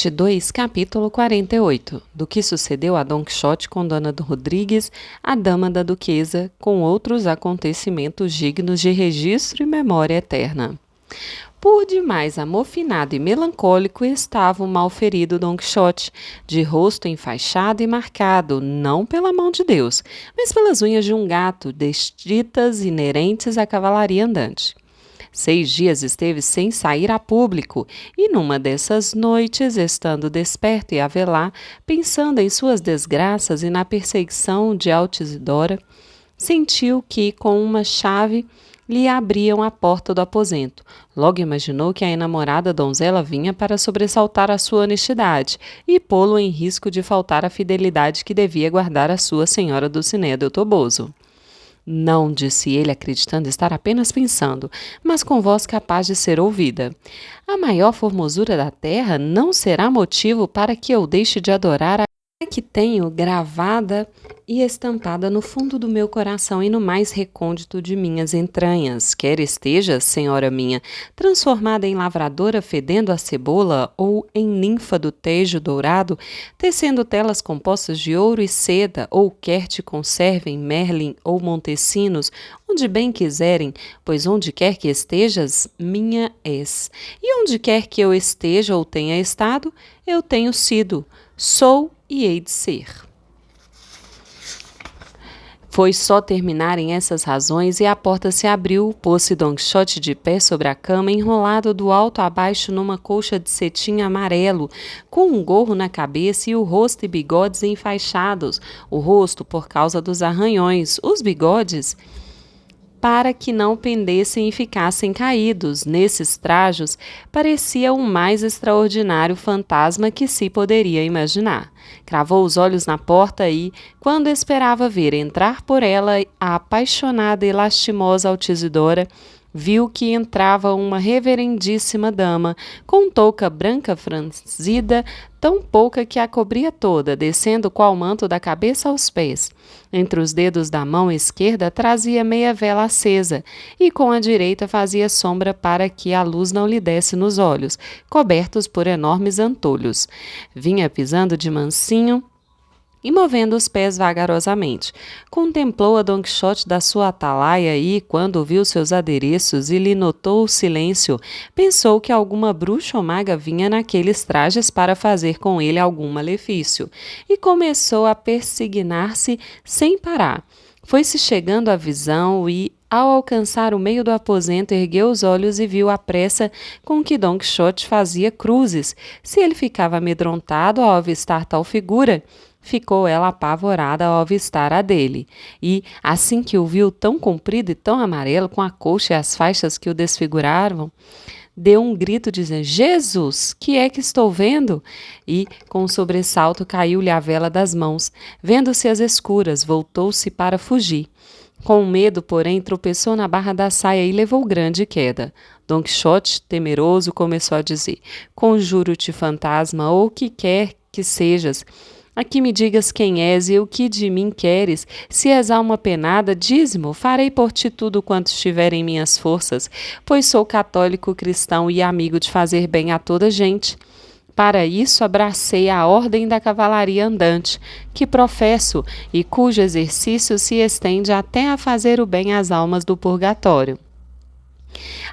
Parte 2, capítulo 48, do que sucedeu a Don Quixote com Dona Rodrigues, a dama da duquesa, com outros acontecimentos dignos de registro e memória eterna. Por demais amofinado e melancólico estava o malferido Don Quixote, de rosto enfaixado e marcado, não pela mão de Deus, mas pelas unhas de um gato, desditas inerentes à cavalaria andante. 6 dias esteve sem sair a público, e numa dessas noites, estando desperto e a velar, pensando em suas desgraças e na perseguição de Altisidora, sentiu que, com uma chave, lhe abriam a porta do aposento. Logo imaginou que a enamorada donzela vinha para sobressaltar a sua honestidade e pô-lo em risco de faltar à fidelidade que devia guardar a sua senhora Dulcinea del Toboso. Não, disse ele, acreditando estar apenas pensando, mas com voz capaz de ser ouvida. A maior formosura da terra não será motivo para que eu deixe de adorar a que tenho gravada e estampada no fundo do meu coração e no mais recôndito de minhas entranhas. Quer esteja, senhora minha, transformada em lavradora fedendo a cebola ou em ninfa do Tejo dourado, tecendo telas compostas de ouro e seda, ou quer te conservem Merlin ou Montesinos, onde bem quiserem, pois onde quer que estejas, minha és. E onde quer que eu esteja ou tenha estado, eu tenho sido, sou e hei de ser. Foi só terminarem essas razões e a porta se abriu, pôs-se Don Quixote de pé sobre a cama, enrolado do alto a baixo numa colcha de cetim amarelo, com um gorro na cabeça e o rosto e bigodes enfaixados, o rosto por causa dos arranhões, os bigodes para que não pendessem e ficassem caídos. Nesses trajos, parecia o mais extraordinário fantasma que se poderia imaginar. Cravou os olhos na porta e, quando esperava ver entrar por ela a apaixonada e lastimosa Altisidora, viu que entrava uma reverendíssima dama, com touca branca franzida, tão pouca que a cobria toda, descendo qual manto da cabeça aos pés. Entre os dedos da mão esquerda trazia meia vela acesa, e com a direita fazia sombra para que a luz não lhe desse nos olhos, cobertos por enormes antolhos. Vinha pisando de mansinho e movendo os pés vagarosamente. Contemplou a Don Quixote da sua atalaia e, quando viu seus adereços e lhe notou o silêncio, pensou que alguma bruxa ou maga vinha naqueles trajes para fazer com ele algum malefício, e começou a persignar-se sem parar. Foi-se chegando à visão e, ao alcançar o meio do aposento, ergueu os olhos e viu a pressa com que Don Quixote fazia cruzes. Se ele ficava amedrontado ao avistar tal figura, ficou ela apavorada ao avistar a dele, e, assim que o viu tão comprido e tão amarelo, com a colcha e as faixas que o desfiguravam, deu um grito dizendo: Jesus, que é que estou vendo? E, com um sobressalto, caiu-lhe a vela das mãos. Vendo-se às escuras, voltou-se para fugir. Com medo, porém, tropeçou na barra da saia e levou grande queda. Don Quixote, temeroso, começou a dizer: Conjuro-te, fantasma, ou que quer que sejas, aqui me digas quem és e o que de mim queres. Se és alma penada, dize-mo, farei por ti tudo quanto estiver em minhas forças, pois sou católico cristão e amigo de fazer bem a toda gente. Para isso abracei a ordem da cavalaria andante, que professo e cujo exercício se estende até a fazer o bem às almas do purgatório.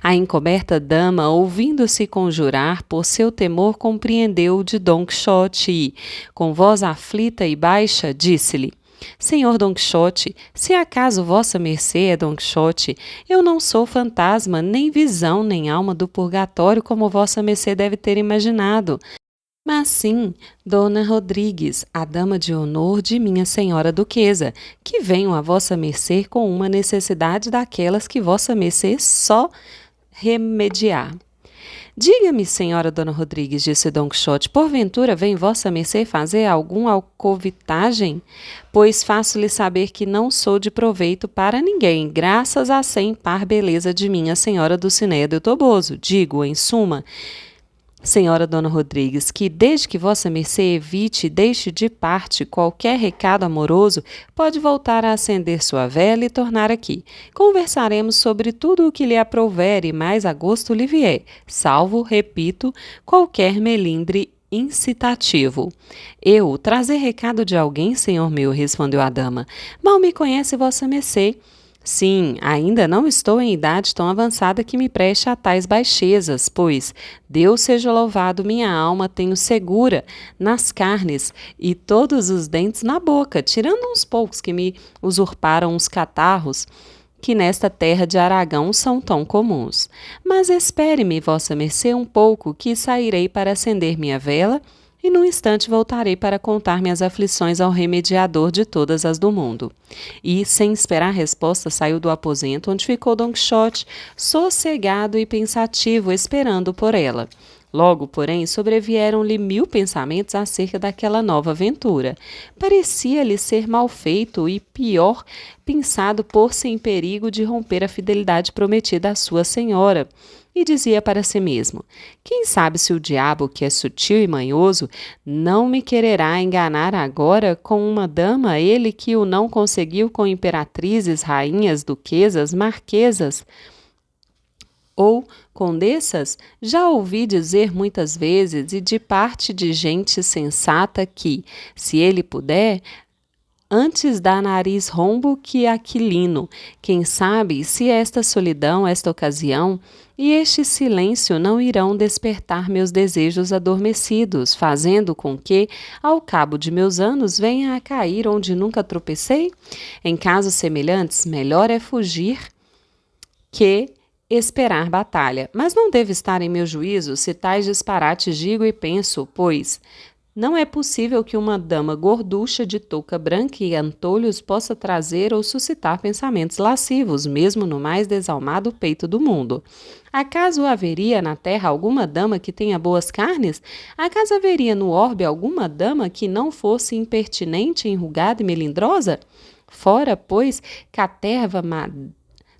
A encoberta dama, ouvindo-se conjurar, por seu temor compreendeu de Don Quixote e, com voz aflita e baixa, disse-lhe: Senhor Don Quixote, se acaso vossa mercê é Don Quixote, eu não sou fantasma, nem visão, nem alma do purgatório, como vossa mercê deve ter imaginado, mas sim, Dona Rodrigues, a dama de honor de minha senhora duquesa, que venho a vossa mercê com uma necessidade daquelas que vossa mercê só remediar. Diga-me, senhora Dona Rodrigues, disse Don Quixote, porventura vem vossa mercê fazer alguma alcovitagem? Pois faço-lhe saber que não sou de proveito para ninguém, graças à sem par beleza de minha senhora Dulcinea del Toboso. Digo, em suma, senhora Dona Rodrigues, que desde que vossa mercê evite e deixe de parte qualquer recado amoroso, pode voltar a acender sua vela e tornar aqui. Conversaremos sobre tudo o que lhe aprouver e mais a gosto lhe vier, salvo, repito, qualquer melindre incitativo. Eu, trazer recado de alguém, senhor meu, respondeu a dama. Mal me conhece vossa mercê. Sim, ainda não estou em idade tão avançada que me preste a tais baixezas, pois, Deus seja louvado, minha alma tenho segura nas carnes e todos os dentes na boca, tirando uns poucos que me usurparam os catarros, que nesta terra de Aragão são tão comuns. Mas espere-me, vossa mercê, um pouco, que sairei para acender minha vela, e num instante voltarei para contar minhas aflições ao remediador de todas as do mundo. E, sem esperar resposta, saiu do aposento, onde ficou Don Quixote, sossegado e pensativo, esperando por ela. Logo, porém, sobrevieram-lhe 1000 pensamentos acerca daquela nova aventura. Parecia-lhe ser mal feito e, pior, pensado pôr-se em perigo de romper a fidelidade prometida à sua senhora. E dizia para si mesmo: quem sabe se o diabo, que é sutil e manhoso, não me quererá enganar agora com uma dama, ele que o não conseguiu com imperatrizes, rainhas, duquesas, marquesas ou condessas? Já ouvi dizer muitas vezes e de parte de gente sensata que, se ele puder, antes dá nariz rombo que aquilino. Quem sabe se esta solidão, esta ocasião e este silêncio não irão despertar meus desejos adormecidos, fazendo com que, ao cabo de meus anos, venha a cair onde nunca tropecei? Em casos semelhantes, melhor é fugir que esperar batalha. Mas não deve estar em meu juízo se tais disparates digo e penso, pois não é possível que uma dama gorducha de touca branca e antolhos possa trazer ou suscitar pensamentos lascivos, mesmo no mais desalmado peito do mundo. Acaso haveria na terra alguma dama que tenha boas carnes? Acaso haveria no orbe alguma dama que não fosse impertinente, enrugada e melindrosa? Fora, pois, caterva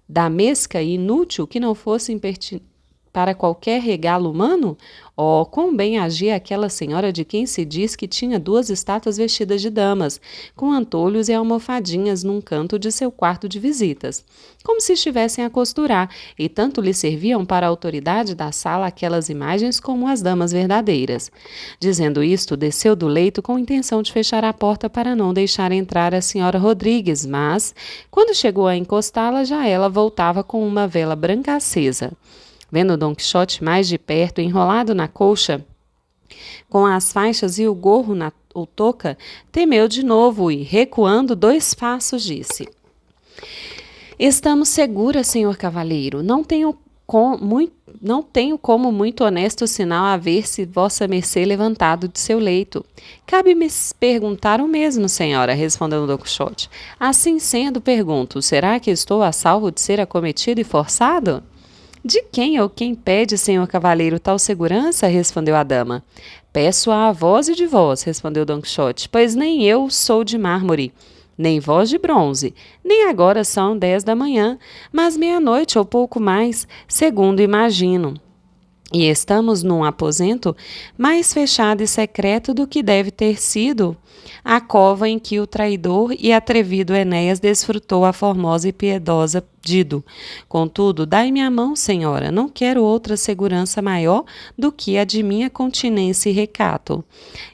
damesca e inútil que não fosse impertinente para qualquer regalo humano? Oh, quão bem agia aquela senhora de quem se diz que tinha 2 estátuas vestidas de damas, com antolhos e almofadinhas num canto de seu quarto de visitas, como se estivessem a costurar, e tanto lhe serviam para a autoridade da sala aquelas imagens como as damas verdadeiras. Dizendo isto, desceu do leito com intenção de fechar a porta para não deixar entrar a senhora Rodrigues, mas, quando chegou a encostá-la, já ela voltava com uma vela branca acesa. Vendo Don Quixote mais de perto, enrolado na colcha, com as faixas e o gorro ou touca, temeu de novo e, recuando 2 passos, disse: estamos seguras, senhor cavaleiro. Não tenho como muito honesto sinal haver-se vossa mercê levantado de seu leito. Cabe-me perguntar o mesmo, senhora, respondeu Don Quixote. Assim sendo, pergunto, será que estou a salvo de ser acometido e forçado? De quem ou quem pede, senhor cavaleiro, tal segurança? Respondeu a dama. Peço a vós e de vós, respondeu Don Quixote, pois nem eu sou de mármore, nem vós de bronze, nem agora são 10 da manhã, mas meia-noite ou pouco mais, segundo imagino. E estamos num aposento mais fechado e secreto do que deve ter sido a cova em que o traidor e atrevido Enéas desfrutou a formosa e piedosa Dido. Contudo, dai-me a mão, senhora, não quero outra segurança maior do que a de minha continência e recato.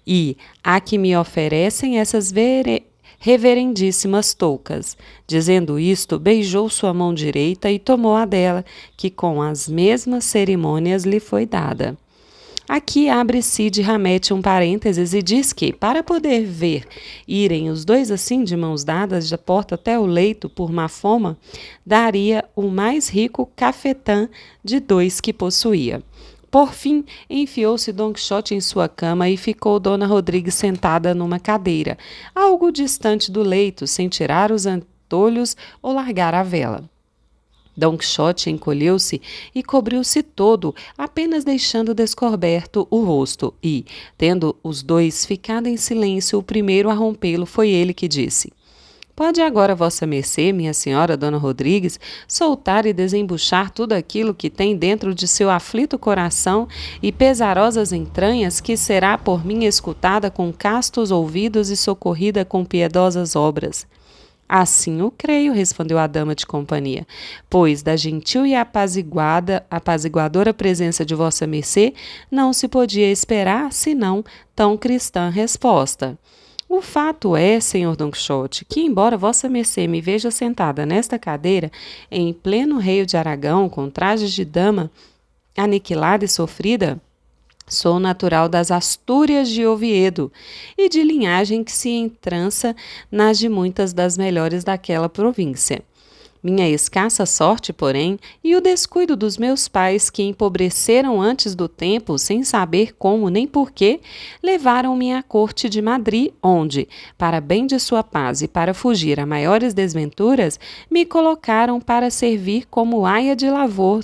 E a que me oferecem essas reverendíssimas toucas. Dizendo isto, beijou sua mão direita e tomou a dela, que com as mesmas cerimônias lhe foi dada. Aqui abre Cide Hamete um parênteses e diz que, para poder ver irem os 2 assim de mãos dadas da porta até o leito por má fama, daria o mais rico cafetã de 2 que possuía. Por fim, enfiou-se Don Quixote em sua cama e ficou Dona Rodrigues sentada numa cadeira, algo distante do leito, sem tirar os antolhos ou largar a vela. Don Quixote encolheu-se e cobriu-se todo, apenas deixando descoberto o rosto, e, tendo os 2 ficado em silêncio, o primeiro a rompê-lo foi ele que disse: Pode agora vossa mercê, minha senhora Dona Rodrigues, soltar e desembuchar tudo aquilo que tem dentro de seu aflito coração e pesarosas entranhas, que será por mim escutada com castos ouvidos e socorrida com piedosas obras. Assim o creio, respondeu a dama de companhia, pois da gentil e apaziguadora presença de vossa mercê não se podia esperar, senão tão cristã resposta. O fato é, senhor Don Quixote, que embora vossa mercê me veja sentada nesta cadeira, em pleno reino de Aragão, com trajes de dama, aniquilada e sofrida, sou natural das Astúrias de Oviedo e de linhagem que se entrança nas de muitas das melhores daquela província. Minha escassa sorte, porém, e o descuido dos meus pais, que empobreceram antes do tempo, sem saber como nem porquê, levaram-me à corte de Madrid, onde, para bem de sua paz e para fugir a maiores desventuras, me colocaram para servir como aia de lavor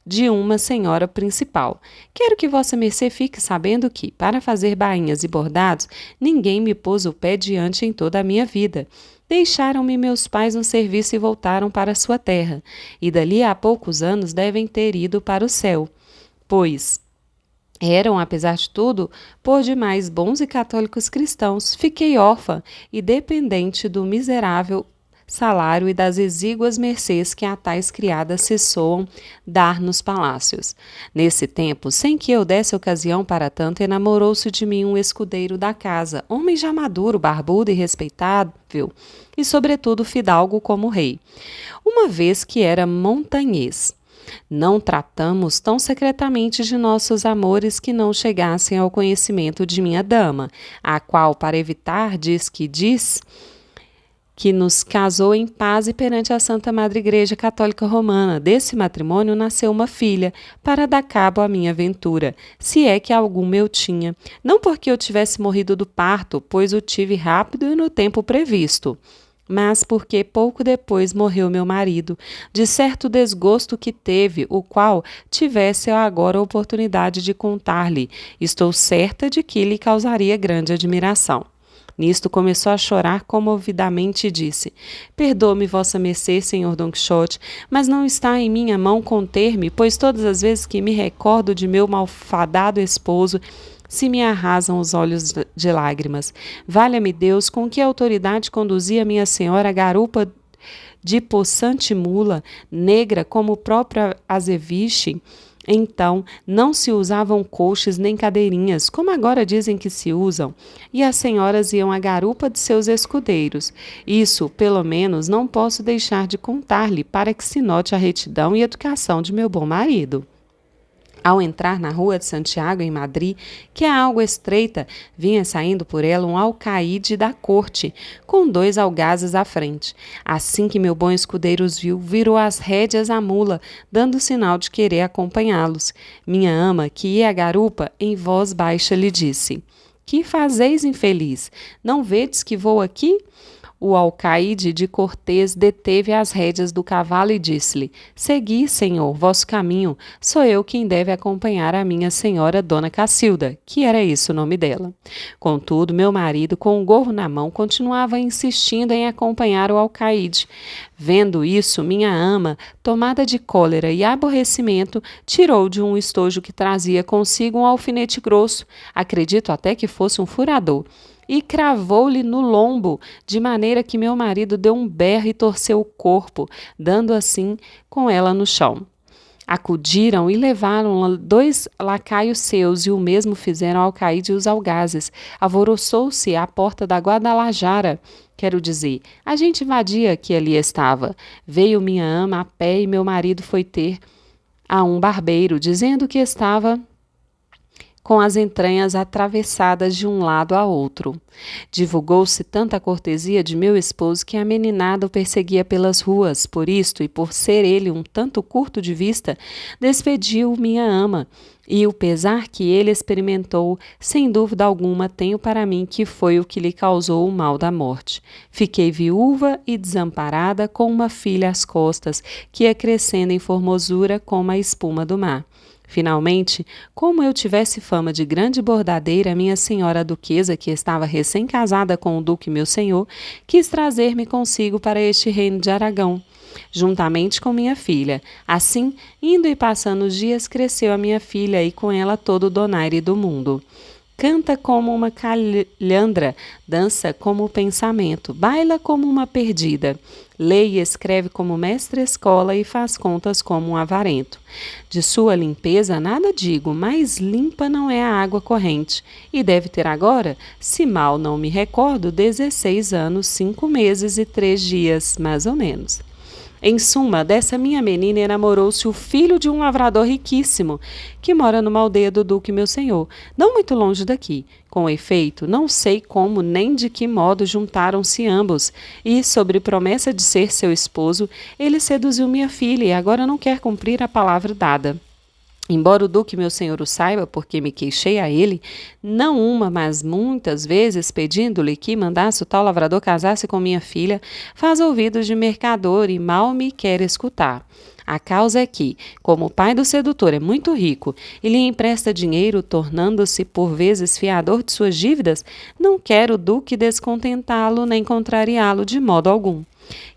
de uma senhora principal. Quero que vossa mercê fique sabendo que, para fazer bainhas e bordados, ninguém me pôs o pé diante em toda a minha vida. Deixaram-me meus pais no serviço e voltaram para sua terra, e dali a poucos anos devem ter ido para o céu, pois eram, apesar de tudo, por demais bons e católicos cristãos. Fiquei órfã e dependente do miserável salário e das exíguas mercês que a tais criadas cessoam dar nos palácios. Nesse tempo, sem que eu desse ocasião para tanto, enamorou-se de mim um escudeiro da casa, homem já maduro, barbudo e respeitável, e sobretudo fidalgo como rei, uma vez que era montanhês. Não tratamos tão secretamente de nossos amores que não chegassem ao conhecimento de minha dama, a qual, para evitar, diz que nos casou em paz e perante a Santa Madre Igreja Católica Romana. Desse matrimônio nasceu uma filha, para dar cabo à minha ventura, se é que alguma eu tinha. Não porque eu tivesse morrido do parto, pois o tive rápido e no tempo previsto, mas porque pouco depois morreu meu marido, de certo desgosto que teve, o qual tivesse eu agora a oportunidade de contar-lhe. Estou certa de que lhe causaria grande admiração. Nisto começou a chorar comovidamente e disse: Perdoe-me, vossa mercê, senhor Don Quixote, mas não está em minha mão conter-me, pois todas as vezes que me recordo de meu malfadado esposo, se me arrasam os olhos de lágrimas. Valha-me Deus, com que autoridade conduzia minha senhora a garupa de possante mula, negra como o próprio azeviche. Então, não se usavam coches nem cadeirinhas, como agora dizem que se usam, e as senhoras iam à garupa de seus escudeiros. Isso, pelo menos, não posso deixar de contar-lhe, para que se note a retidão e educação de meu bom marido. Ao entrar na rua de Santiago, em Madrid, que é algo estreita, vinha saindo por ela um alcaide da corte, com 2 algazes à frente. Assim que meu bom escudeiro os viu, virou as rédeas à mula, dando sinal de querer acompanhá-los. Minha ama, que ia à garupa, em voz baixa lhe disse: Que fazeis, infeliz? Não vedes que vou aqui? O alcaide de cortês deteve as rédeas do cavalo e disse-lhe: Segui, senhor, vosso caminho. Sou eu quem deve acompanhar a minha senhora Dona Cacilda, que era esse o nome dela. Contudo, meu marido, com o gorro na mão, continuava insistindo em acompanhar o alcaide. Vendo isso, minha ama, tomada de cólera e aborrecimento, tirou de um estojo que trazia consigo um alfinete grosso, acredito até que fosse um furador, e cravou-lhe no lombo, de maneira que meu marido deu um berro e torceu o corpo, dando assim com ela no chão. Acudiram e levaram 2 lacaios seus, e o mesmo fizeram ao alcaide e os algazes. Alvoroçou-se à porta da Guadalajara, quero dizer, a gente vadia que ali estava. Veio minha ama a pé e meu marido foi ter a um barbeiro, dizendo que estava com as entranhas atravessadas de um lado a outro. Divulgou-se tanta cortesia de meu esposo que a meninada o perseguia pelas ruas. Por isto, e por ser ele um tanto curto de vista, despediu minha ama, e o pesar que ele experimentou, sem dúvida alguma, tenho para mim que foi o que lhe causou o mal da morte. Fiquei viúva e desamparada, com uma filha às costas, que ia crescendo em formosura como a espuma do mar. Finalmente, como eu tivesse fama de grande bordadeira, minha senhora duquesa, que estava recém-casada com o duque meu senhor, quis trazer-me consigo para este reino de Aragão, juntamente com minha filha. Assim, indo e passando os dias, cresceu a minha filha e com ela todo o donaire do mundo. Canta como uma calhandra, dança como o pensamento, baila como uma perdida, lê e escreve como mestre escola e faz contas como um avarento. De sua limpeza nada digo, mas limpa não é a água corrente, e deve ter agora, se mal não me recordo, 16 anos, 5 meses e 3 dias, mais ou menos. Em suma, dessa minha menina enamorou-se o filho de um lavrador riquíssimo, que mora numa aldeia do Duque meu senhor, não muito longe daqui. Com efeito, não sei como nem de que modo juntaram-se ambos, e, sobre promessa de ser seu esposo, ele seduziu minha filha e agora não quer cumprir a palavra dada. Embora o duque meu senhor o saiba, porque me queixei a ele, não uma, mas muitas vezes, pedindo-lhe que mandasse o tal lavrador casasse com minha filha, faz ouvidos de mercador e mal me quer escutar. A causa é que, como o pai do sedutor é muito rico e lhe empresta dinheiro, tornando-se por vezes fiador de suas dívidas, não quer o duque descontentá-lo nem contrariá-lo de modo algum.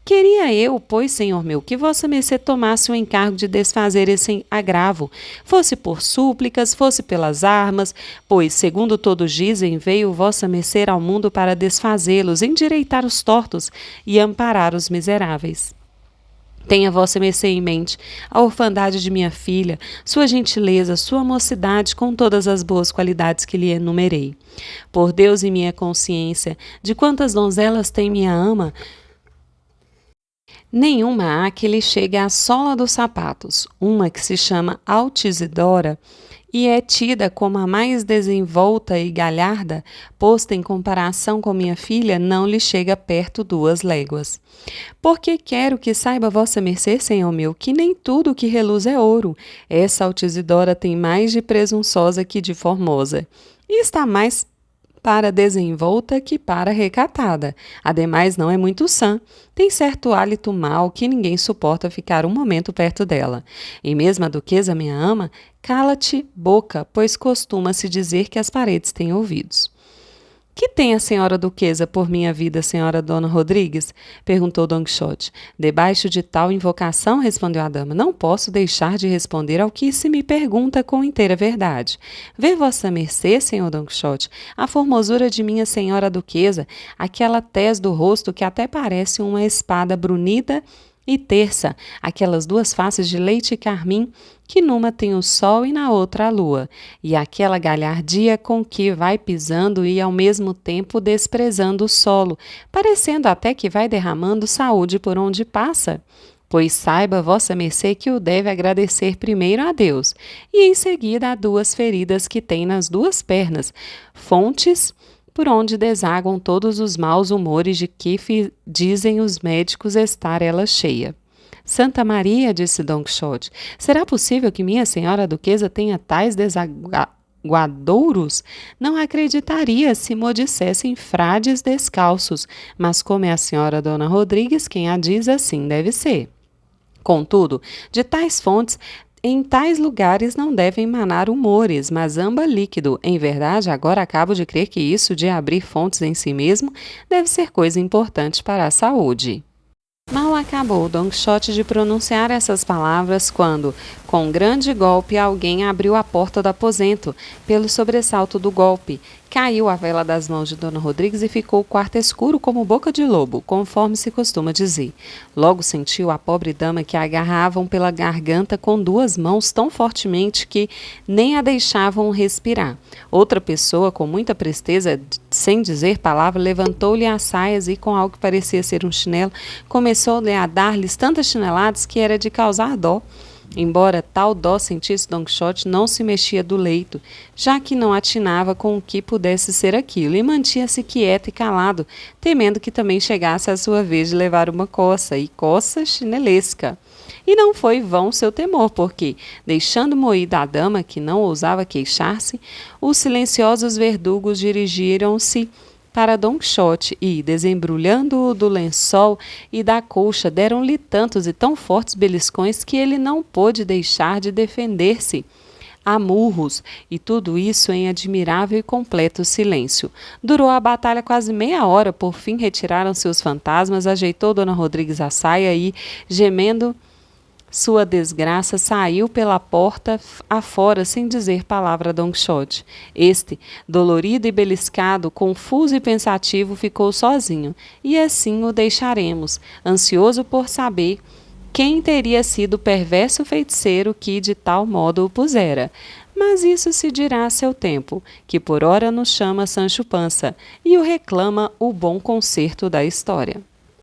Queria eu, pois, senhor meu, que vossa mercê tomasse o encargo de desfazer esse agravo, fosse por súplicas, fosse pelas armas, pois, segundo todos dizem, veio vossa mercê ao mundo para desfazê-los, endireitar os tortos e amparar os miseráveis. Tenha vossa mercê em mente a orfandade de minha filha, sua gentileza, sua mocidade, com todas as boas qualidades que lhe enumerei. Por Deus e minha consciência, de quantas donzelas tem minha ama, nenhuma há que lhe chegue à sola dos sapatos. Uma que se chama Altisidora e é tida como a mais desenvolta e galharda, posta em comparação com minha filha, não lhe chega perto 2 léguas. Porque quero que saiba vossa mercê, senhor meu, que nem tudo que reluz é ouro. Essa Altisidora tem mais de presunçosa que de formosa, e está mais para desenvolta que para recatada. Ademais, não é muito sã. Tem certo hálito mau que ninguém suporta ficar um momento perto dela. E mesmo a duquesa, minha ama, cala-te, boca, pois costuma-se dizer que as paredes têm ouvidos. Que tem a senhora duquesa por minha vida, senhora Dona Rodrigues? Perguntou Don Quixote. Debaixo de tal invocação, respondeu a dama, não posso deixar de responder ao que se me pergunta com inteira verdade. Vê vossa mercê, senhor Don Quixote, a formosura de minha senhora duquesa, aquela tez do rosto que até parece uma espada brunida e terça, aquelas 2 faces de leite e carmim, que numa tem o sol e na outra a lua, e aquela galhardia com que vai pisando e ao mesmo tempo desprezando o solo, parecendo até que vai derramando saúde por onde passa. Pois saiba vossa mercê que o deve agradecer primeiro a Deus, e em seguida a 2 feridas que tem nas 2 pernas, fontes por onde desaguam todos os maus humores de que dizem os médicos estar ela cheia. Santa Maria, disse Don Quixote, será possível que minha senhora duquesa tenha tais desaguadouros? Não acreditaria se mo dissessem frades descalços, mas como é a senhora Dona Rodrigues quem a diz, assim deve ser. Contudo, de tais fontes, em tais lugares não devem manar humores, mas amba líquido. Em verdade, agora acabo de crer que isso de abrir fontes em si mesmo deve ser coisa importante para a saúde. Mal acabou Don Quixote de pronunciar essas palavras quando, com grande golpe, alguém abriu a porta do aposento. Pelo sobressalto do golpe, caiu a vela das mãos de Dona Rodrigues e ficou o quarto escuro como boca de lobo, conforme se costuma dizer. Logo sentiu a pobre dama que a agarravam pela garganta com 2 mãos tão fortemente que nem a deixavam respirar. Outra pessoa, com muita presteza, sem dizer palavra, levantou-lhe as saias e, com algo que parecia ser um chinelo, começou-lhe a dar-lhes tantas chineladas que era de causar dó. Embora tal dó sentisse Don Quixote, não se mexia do leito, já que não atinava com o que pudesse ser aquilo, e mantinha-se quieto e calado, temendo que também chegasse a sua vez de levar uma coça, e coça chinelesca. E não foi vão seu temor, porque, deixando moída a dama, que não ousava queixar-se, os silenciosos verdugos dirigiram-se para Don Quixote e, desembrulhando-o do lençol e da colcha, deram-lhe tantos e tão fortes beliscões que ele não pôde deixar de defender-se a murros, e tudo isso em admirável e completo silêncio. Durou a batalha quase meia hora, por fim retiraram-se os fantasmas, ajeitou Dona Rodrigues a saia e, gemendo, Sua desgraça saiu pela porta afora sem dizer palavra a Don Quixote. Este, dolorido e beliscado, confuso e pensativo, ficou sozinho, e assim o deixaremos, ansioso por saber quem teria sido o perverso feiticeiro que de tal modo o pusera. Mas isso se dirá a seu tempo, que por ora nos chama Sancho Pança, e o reclama o bom concerto da história.